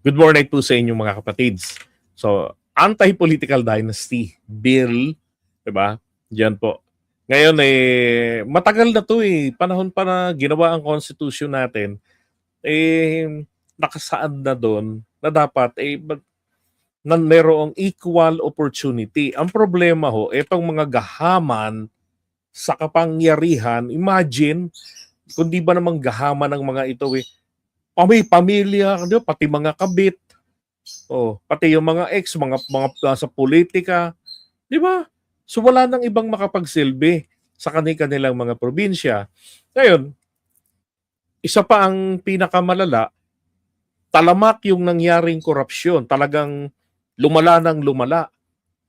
Good morning po sa inyong mga kapatids. So, anti-political dynasty bill, 'di ba? Diyan po. Ngayon matagal na 'to panahon pa na ginawa ang constitution natin, nakasaad na doon na dapat na mayroong equal opportunity. Ang problema ho, itong mga gahaman sa kapangyarihan, imagine kung di ba namang gahaman ng mga ito pamilya, di ba? Pati mga kabit, pati yung mga ex, mga sa politika, di ba? So wala nang ibang makapagsilbi sa kanilang mga probinsya. Ngayon, isa pa ang pinakamalala, talamak yung nangyaring korupsyon, talagang lumala ng lumala,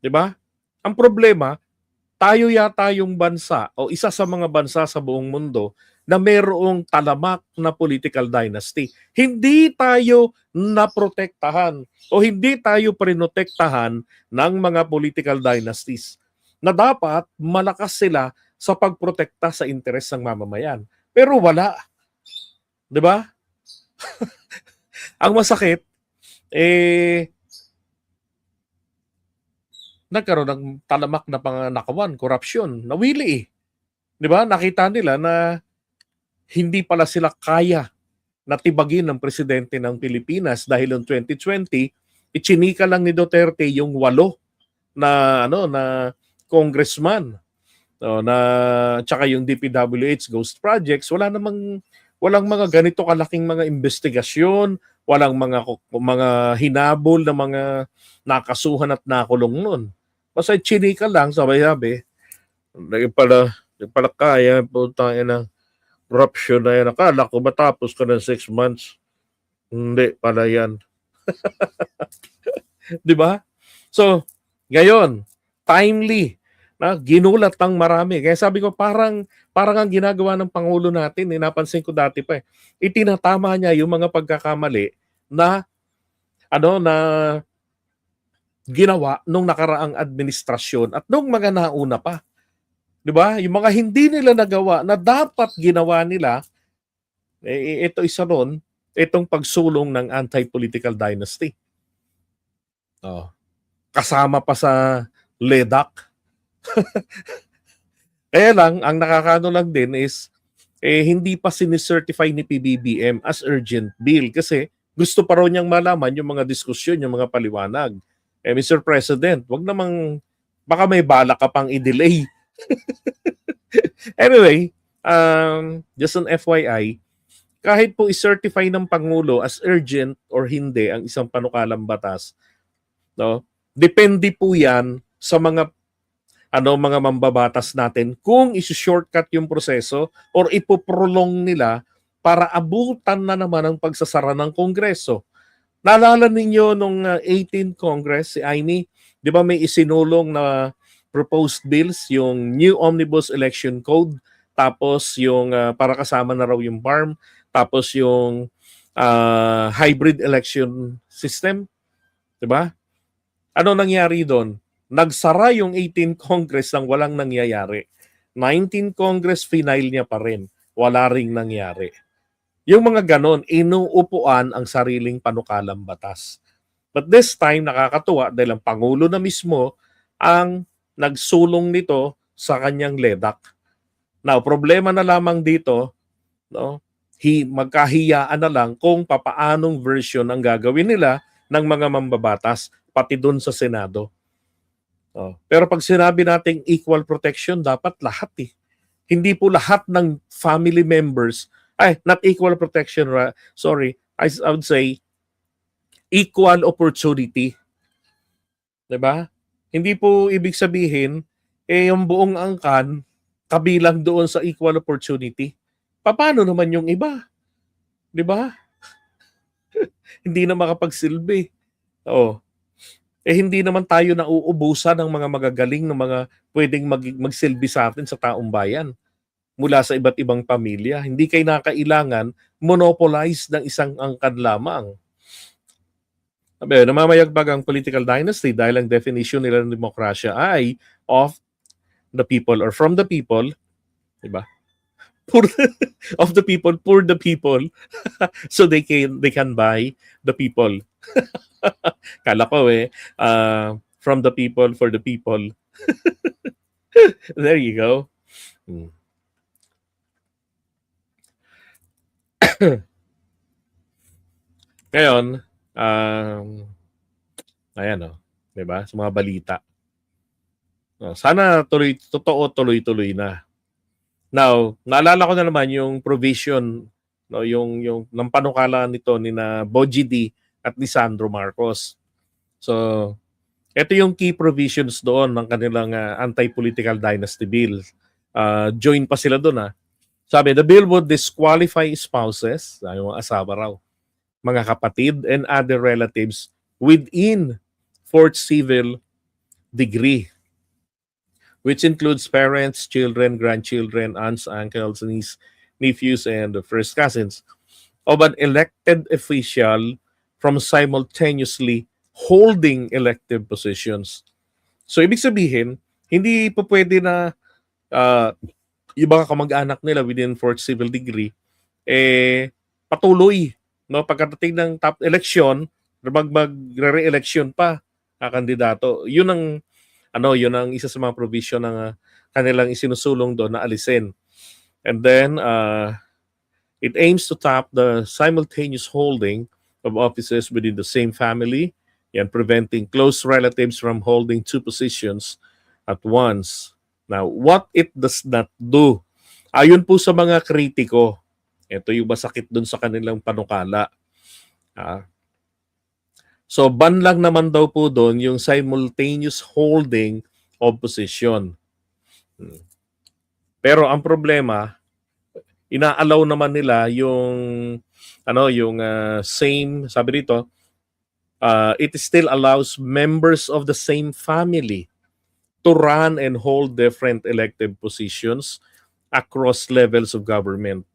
di ba? Ang problema, tayo yata yung bansa o isa sa mga bansa sa buong mundo na mayroong talamak na political dynasty. Hindi tayo naprotektahan o hindi tayo prinotektahan ng mga political dynasties na dapat malakas sila sa pagprotekta sa interes ng mamamayan. Pero wala. 'Di ba? Ang masakit, nagkaroon ng talamak na panganakawan, korupsyon, nawili 'Di ba? Nakita nila na hindi pala sila kaya na tibagin ng presidente ng Pilipinas dahil noong 2020, ichinika lang ni Duterte yung 8 na congressman na tsaka yung DPWH ghost projects, walang mga ganito kalaking mga investigasyon, walang mga hinabol na mga nakasuhan at nakulong noon. Basta chinika lang, sabi-sabi, hindi pala kaya, putang ina, corruption na yan. Akala ko matapos ka ng 6 months. Hindi pala yan. Di ba? So, ngayon, timely, na ginulat ng marami. Kaya sabi ko, parang ang ginagawa ng Pangulo natin, napansin ko dati pa itinatama niya yung mga pagkakamali na ginawa nung nakaraang administrasyon at nung mga nauna pa. 'Di ba? Yung mga hindi nila nagawa na dapat ginawa nila, ito isa ron, itong pagsulong ng anti-political dynasty. Kasama pa sa LEDAC. Kaya lang, ang nakakaano lang din is, hindi pa sinicertify ni PBBM as urgent bill kasi gusto pa raw niyang malaman yung mga diskusyon, yung mga paliwanag. Mr. President, wag namang, baka may balak ka pang i-delay. Anyway, just an FYI, kahit po i-certify ng Pangulo as urgent or hindi ang isang panukalang batas, depende po yan sa mga mambabatas natin kung isi-shortcut yung proseso or ipoprolong nila para abutan na naman ang pagsasara ng Kongreso. Naalala ninyo nung 18th Congress, si Aimee, di ba may isinulong na proposed bills, yung new Omnibus Election Code, tapos yung para kasama na raw yung BARM, tapos yung hybrid election system, 'di ba? Ano nangyari doon? Nagsara yung 18th Congress nang walang nangyayari. 19th Congress final niya pa rin, wala ring nangyari. Yung mga ganon, inuupuan ang sariling panukalang batas. But this time, nakakatuwa dahil ang Pangulo na mismo ang nagsulong nito sa kanyang LEDAC. Now, problema na lamang dito, magkahiyaan na lang kung papaanong version ang gagawin nila ng mga mambabatas, pati dun sa Senado. Pero pag sinabi nating equal protection, dapat lahat Hindi po lahat ng family members, not equal protection, sorry, I would say equal opportunity. Diba? Hindi po ibig sabihin, yung buong angkan, kabilang doon sa equal opportunity. Paano naman yung iba? Di ba? Hindi na makapagsilbi. Hindi naman tayo nauubusan ng mga magagaling ng mga pwedeng magsilbi sa atin sa taong bayan mula sa iba't ibang pamilya. Hindi kayo nakailangan monopolize ng isang angkan lamang. Namamayagpag ang political dynasty dahil ang definition nila ng demokrasya ay of the people or from the people, diba? poor of the people, for the people, so they can buy the people. Kala ko from the people for the people. There you go. Hmm. Ngayon, ayan, 'di ba? Sa mga balita. Sana tuloy-tuloy na. Now, naalala ko na naman yung provision, no, yung ng panukala nito ni na Bogie D at ni Sandro Marcos. So, ito yung key provisions doon ng kanilang anti-political dynasty bill. Join pa sila doon. Sabi, the bill would disqualify spouses, yung mga asawa raw, mga kapatid, and other relatives within fourth civil degree, which includes parents, children, grandchildren, aunts, uncles, nephews, and first cousins of an elected official from simultaneously holding elective positions. So, ibig sabihin, hindi po pwede na yung mga kamag-anak nila within fourth civil degree, patuloy. No? Pagkatating ng top election, magre-re-election pa kandidato. Yun ang isa sa mga provision ng kanilang isinusulong doon na alisin. And then, it aims to tap the simultaneous holding of offices within the same family and preventing close relatives from holding two positions at once. Now, what it does not do, ayon po sa mga kritiko, ito yung masakit dun sa kanilang panukala. So, ban lang naman daw po doon yung simultaneous holding of position. Pero ang problema, ina-allow naman nila yung same, sabi dito, it still allows members of the same family to run and hold different elective positions across levels of government.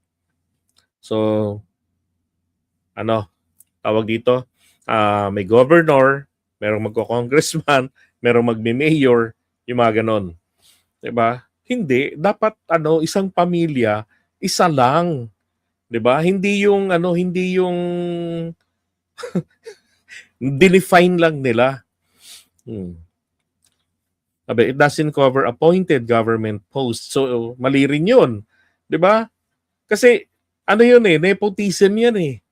So, tawag dito, may governor, merong magko-congressman, merong magme-mayor, yung mga ganon. Diba? Hindi, dapat isang pamilya, isa lang. 'Di ba? Hindi yung define lang nila. It doesn't cover appointed government posts. So mali rin 'yun. 'Di ba? Kasi nepotism 'yan eh.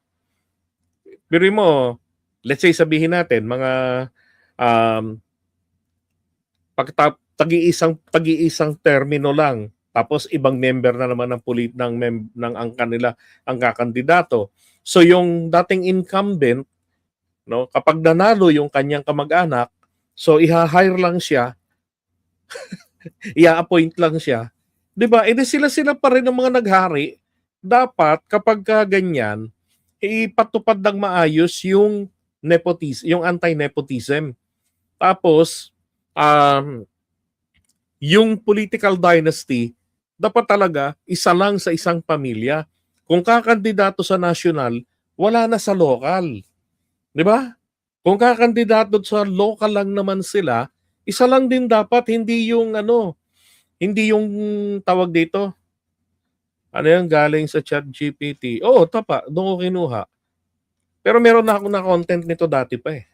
Pero mo, let's say sabihin natin mga tag-iisang termino lang, tapos ibang member na naman ng ang kanila ang kakandidato. So yung dating incumbent, kapag nanalo yung kanyang kamag-anak, so iha-hire lang siya, i-appoint lang siya. 'Di ba? Sila pa rin ang mga naghari. Dapat kapag ganyan, ipatupad ng maayos yung yung anti-nepotism. Tapos yung political dynasty, dapat talaga isa lang sa isang pamilya. Kung kakandidato sa national, wala na sa local. 'Di ba? Kung kakandidato sa local lang naman sila, isa lang din dapat, hindi yung tawag dito. Yung galing sa ChatGPT. Oo, tapa, doon ko kinuha. Pero meron na ako na content nito dati pa eh.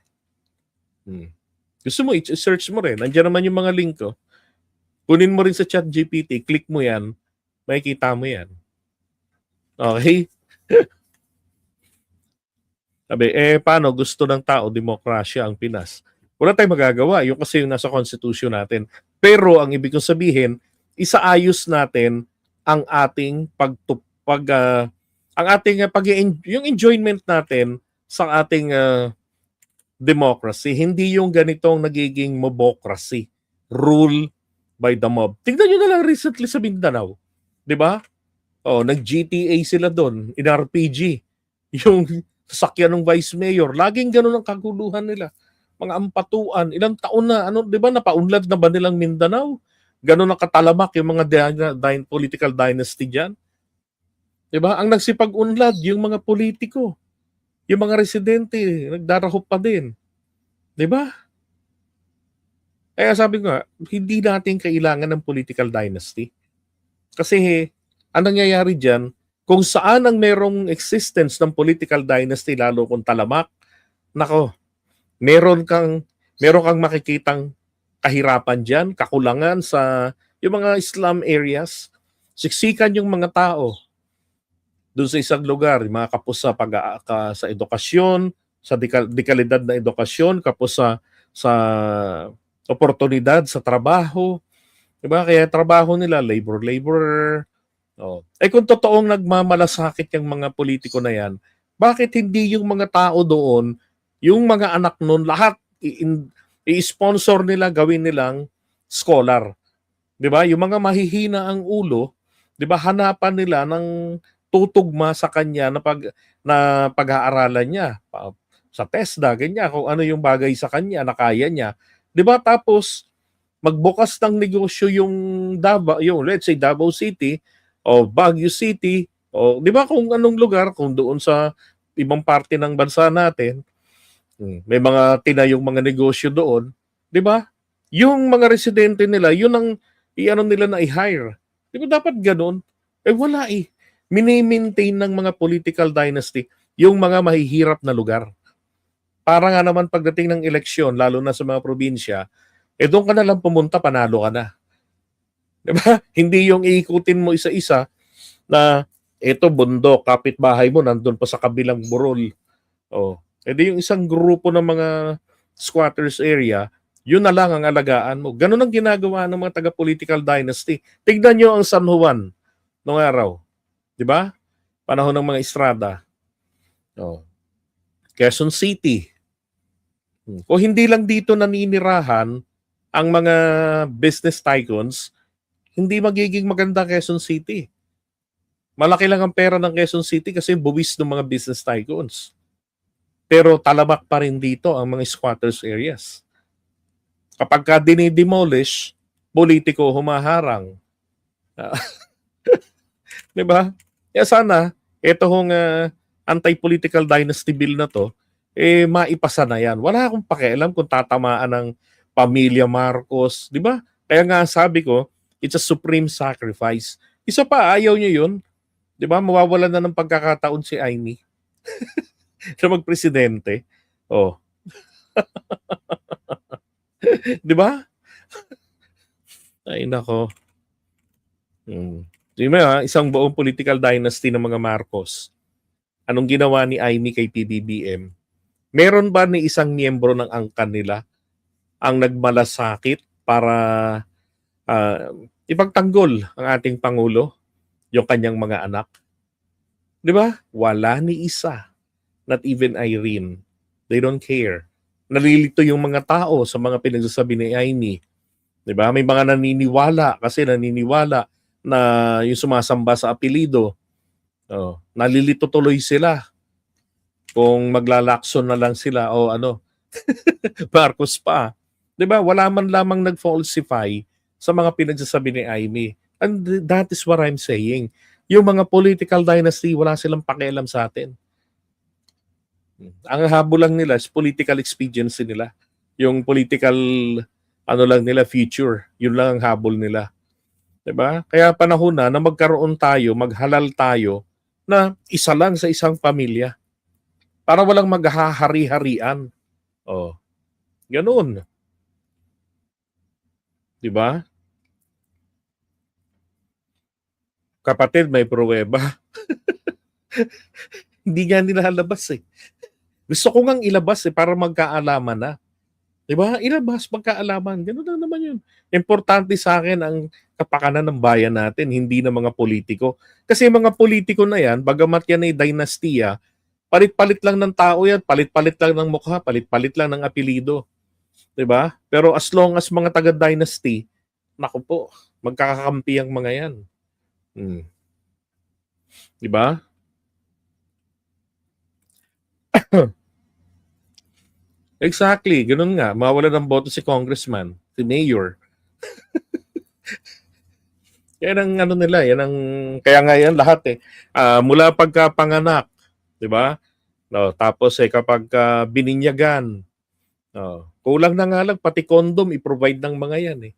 Gusto mo, i-search mo rin. Nandiyan naman yung mga link ko. Kunin mo rin sa ChatGPT, click mo yan, makikita mo yan. Okay? Sabi, paano gusto ng tao, demokrasya ang Pinas? Wala tayong magagawa. Yung kasi yung nasa constitution natin. Pero ang ibig kong sabihin, isaayos natin ang ating yung enjoyment natin sa ating democracy. Hindi yung ganitong nagiging mobocracy. Rule by the mob. Tingnan nyo na lang recently sa Mindanao. 'Di ba? Nag-GTA sila doon, in RPG. Yung sasakyan ng vice mayor, laging gano'n ang kaguluhan nila. Mga ampatuan, ilang taon na, 'di ba, napaunlad na ba nilang Mindanao? Gano'n ang katalamak yung mga political dynasty diyan. 'Di ba? Ang nagsipag-unlad yung mga politiko. Yung mga residente, nagdarahop pa din. 'Di ba? Kaya sabi ko nga, hindi natin kailangan ng political dynasty. Kasi ang nangyayari diyan, kung saan ang merong existence ng political dynasty lalo kung talamak, nako, meron kang meron kang makikitang kahirapan diyan, kakulangan sa yung mga slum areas. Siksikan yung mga tao doon sa isang lugar, yung mga kapos sa sa edukasyon, sa dekalidad na edukasyon, kapos sa oportunidad sa trabaho, 'di ba? Kaya trabaho nila labor. Oh. Eh kung totoong nagmamalasakit yung mga politiko na yan, bakit hindi yung mga tao doon, yung mga anak nun, lahat i-sponsor nila, gawin nilang scholar? 'Di ba? Yung mga mahihina ang ulo, 'di ba, hanapan nila ng tutugma sa kanya na pag-aaralan niya. Sa TESDA, ganyan, kung ano yung bagay sa kanya na kaya niya. 'Di ba? Tapos magbukas ng negosyo yung Davao, yung let's say Davao City o Baguio City o 'di ba kung anong lugar, kung doon sa ibang parte ng bansa natin, may mga tinayong mga negosyo doon, 'di ba? Yung mga residente nila, yun ang i-ano nila na i-hire. 'Di ba dapat gano'n? Eh wala eh. Mini-maintain ng mga political dynasty yung mga mahihirap na lugar. Para nga naman pagdating ng eleksyon, lalo na sa mga probinsya, eh doon ka na lang pumunta, panalo ka na. 'Di ba? Hindi yung iikutin mo isa-isa na eto bundok, kapitbahay mo nandun pa sa kabilang burol. Oh. Eh di yung isang grupo ng mga squatters area, yun na lang ang alagaan mo. Ganun ang ginagawa ng mga taga-political dynasty. Tignan nyo ang San Juan noong araw. 'Di ba? Panahon ng mga Estrada. Oh. Quezon City. Kung hindi lang dito naninirahan ang mga business tycoons, hindi magiging maganda Quezon City. Malaki lang ang pera ng Quezon City kasi buwis ng mga business tycoons. Pero talamak pa rin dito ang mga squatters areas. Kapag ka dinidemolish, politiko humaharang. Ah, 'Di ba? Kaya sana, ito hong anti-political dynasty bill na to, eh maipasa na yan. Wala akong pakialam kung tatamaan ng pamilya Marcos, di ba? Kaya nga sabi ko, it's a supreme sacrifice. Isa pa, ayaw nyo yun. Di ba? Mawawalan na ng pagkakataon si Amy na magpresidente. Oh, di ba? Ay, nako. Di ba, isang buong political dynasty ng mga Marcos. Anong ginawa ni Amy kay PBBM? Meron ba ni isang miyembro ng angkan nila ang nagmalasakit para ipagtanggol ang ating Pangulo, yung kanyang mga anak? Di ba? Wala ni isa. Not even Irene. They don't care. Nalilito yung mga tao sa mga pinagsasabi ni Amy. Di ba? May mga naniniwala na yung sumasamba sa apelido. Oh, nalilito tuloy sila kung maglalakson na lang sila o ano, Marcos pa. 'Di ba? Wala man lamang nag-falsify sa mga pinagsasabi ni Amy. And that is what I'm saying. Yung mga political dynasty, wala silang pakialam sa atin. Ang habol lang nila is political expediency nila. Yung political ano lang nila, future. Yun lang ang habol nila. 'Di ba? Kaya panahon na magkaroon tayo, maghalal tayo na isa lang sa isang pamilya para walang maghahari-harian. Oh, ganoon, 'di ba? Kapatid, may pruweba. Hindi nga nilalabas eh. Gusto ko ngang ilabas eh para magkaalaman na. 'Di ba? Ilabas magkaalaman. Ganoon lang naman 'yun. Importante sa akin ang kapakanan ng bayan natin, hindi ng mga politiko. Kasi yung mga politiko na 'yan, bagamat yan ay dinastiya, palit-palit lang ng tao 'yan, palit-palit lang ng mukha, palit-palit lang ng apelyido. 'Di ba? Pero as long as mga taga-dynasty, naku po, magkakakampi ang mga 'yan. 'Di ba? Exactly, ganoon nga. Mawawalan ng boto si congressman, si mayor. Yan ang ano nila, yan ang kaya nga yan lahat eh. Mula pagkapanganak, 'di ba? No, tapos kapag bininyagan, kulang na nga lang pati condom i-provide ng mga yan eh.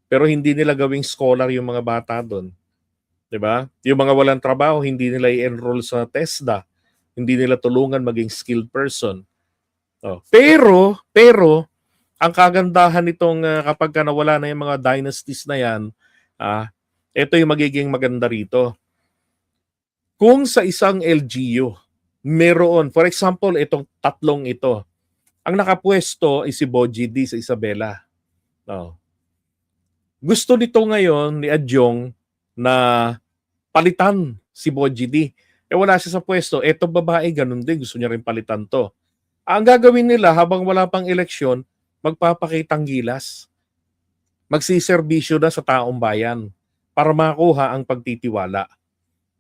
Pero hindi nila gawing scholar yung mga bata doon. 'di ba? Yung mga walang trabaho, hindi nila i-enroll sa TESDA, hindi nila tulungan maging skilled person. Oh. Pero ang kagandahan nitong kapag ka nawala na yung mga dynasties na yan, ito yung magiging maganda rito. Kung sa isang LGU, meron, for example, itong tatlong ito, ang nakapwesto ay si Boji D sa Isabela. Oh. Gusto nito ngayon ni Adjong na palitan si Boji D. Wala siya sa pwesto. Eto babae, ganun din. Gusto niya rin palitan to. Ang gagawin nila habang wala pang eleksyon, magpapakitang gilas. Magsiservisyo na sa taong bayan para makuha ang pagtitiwala.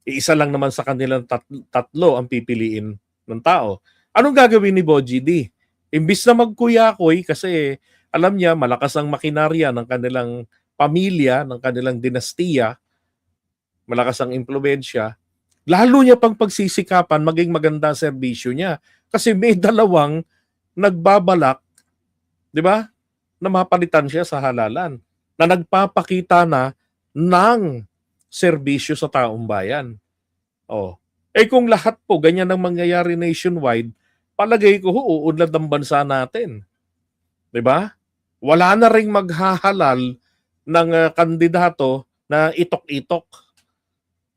Isa lang naman sa kanilang tatlo ang pipiliin ng tao. Anong gagawin ni Boji D? Imbis na magkuyakoy kasi alam niya malakas ang makinarya ng kanilang pamilya, ng kanilang dinastiya, malakas ang impluwensya, lalo niya pang pagsisikapan maging maganda ang serbisyo niya. Kasi may dalawang nagbabalak, di ba, na mapalitan siya sa halalan, na nagpapakita na ng serbisyo sa taong bayan. Oh. Kung lahat po ganyan ang mangyayari nationwide, palagay ko uunlad ang bansa natin. Di ba? Wala na ring maghahalal ng kandidato na itok-itok.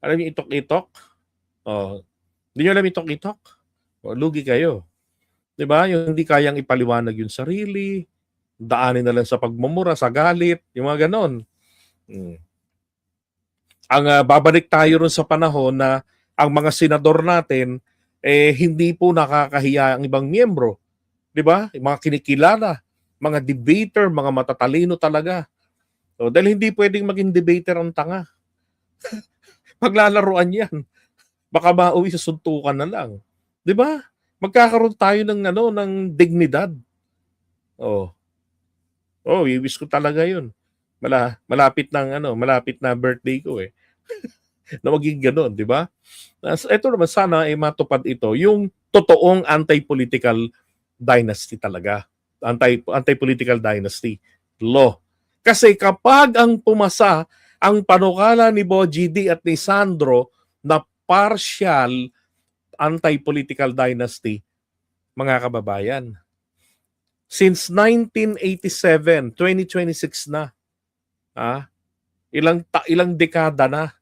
Alam niyo itok-itok? Oh. Hindi niyo alam itok-itok? Lugi kayo. 'Di ba? Yung hindi kayang ipaliwanag yung sarili, daanin na lang sa pagmumura, sa galit, yung mga ganon. Ang babalik tayo ron sa panahon na ang mga senador natin hindi po nakakahiya ang ibang miyembro. 'Di ba? Yung mga kinikilala, mga debater, mga matatalino talaga. So, dahil hindi pwedeng maging debater ang tanga. Maglalaruan 'yan. Baka mauwi sa suntukan na lang. 'Di ba? Magkakaroon tayo ng dignidad. Oh. Wish ko talaga 'yun. Malapit na birthday ko eh. Na maging ganoon, 'di ba? Ito naman sana ay matupad ito, yung totoong anti-political dynasty talaga. Anti-political dynasty law. Kasi kapag ang pumasa ang panukala ni Boji D at ni Sandro na partial anti-political dynasty, mga kababayan, since 1987, 2026 na, ilang dekada na,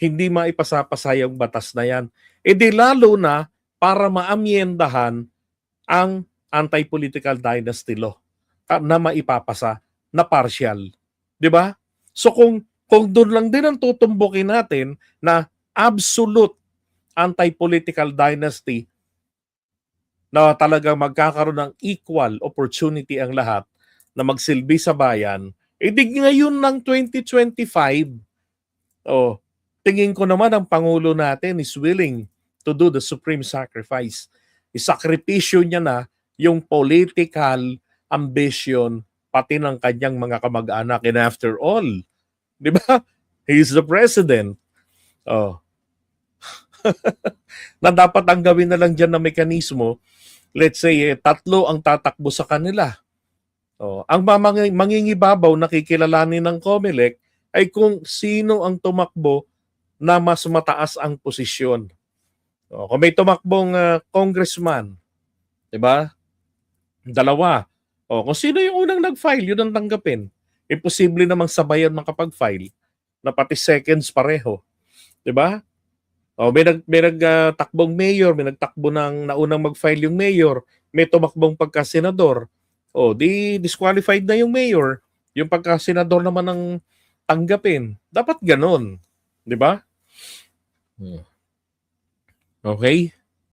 hindi maipasapasa yung batas na yan. Di lalo na para maamyendahan ang anti-political dynasty law na maipapasa na partial. Di ba? So kung doon lang din ang tutumbukin natin na absolute anti-political dynasty na talagang magkakaroon ng equal opportunity ang lahat na magsilbi sa bayan, di ngayon ng 2025, tingin ko naman ang Pangulo natin is willing to do the supreme sacrifice. Isakripisyo niya na yung political ambition pati ng kanyang mga kamag-anak. And after all, di ba? He is the president. Na dapat ang gawin na lang dyan na mekanismo, let's say, tatlo ang tatakbo sa kanila. Ang mangingibabaw na kikilalanin ng COMELEC ay kung sino ang tumakbo na mas mataas ang posisyon. Kung may tumakbong congressman, di ba? Dalawa. Kung sino yung unang nag-file, yun ang tanggapin. Imposible namang sabayan makapag-file na pati seconds pareho. Di ba? May nagtakbong mayor, may nagtakbo ng naunang mag-file yung mayor, may tumakbong pagka-senador. Di disqualified na yung mayor. Yung pagka-senador naman ang tanggapin. Dapat ganon. Di ba? Okay?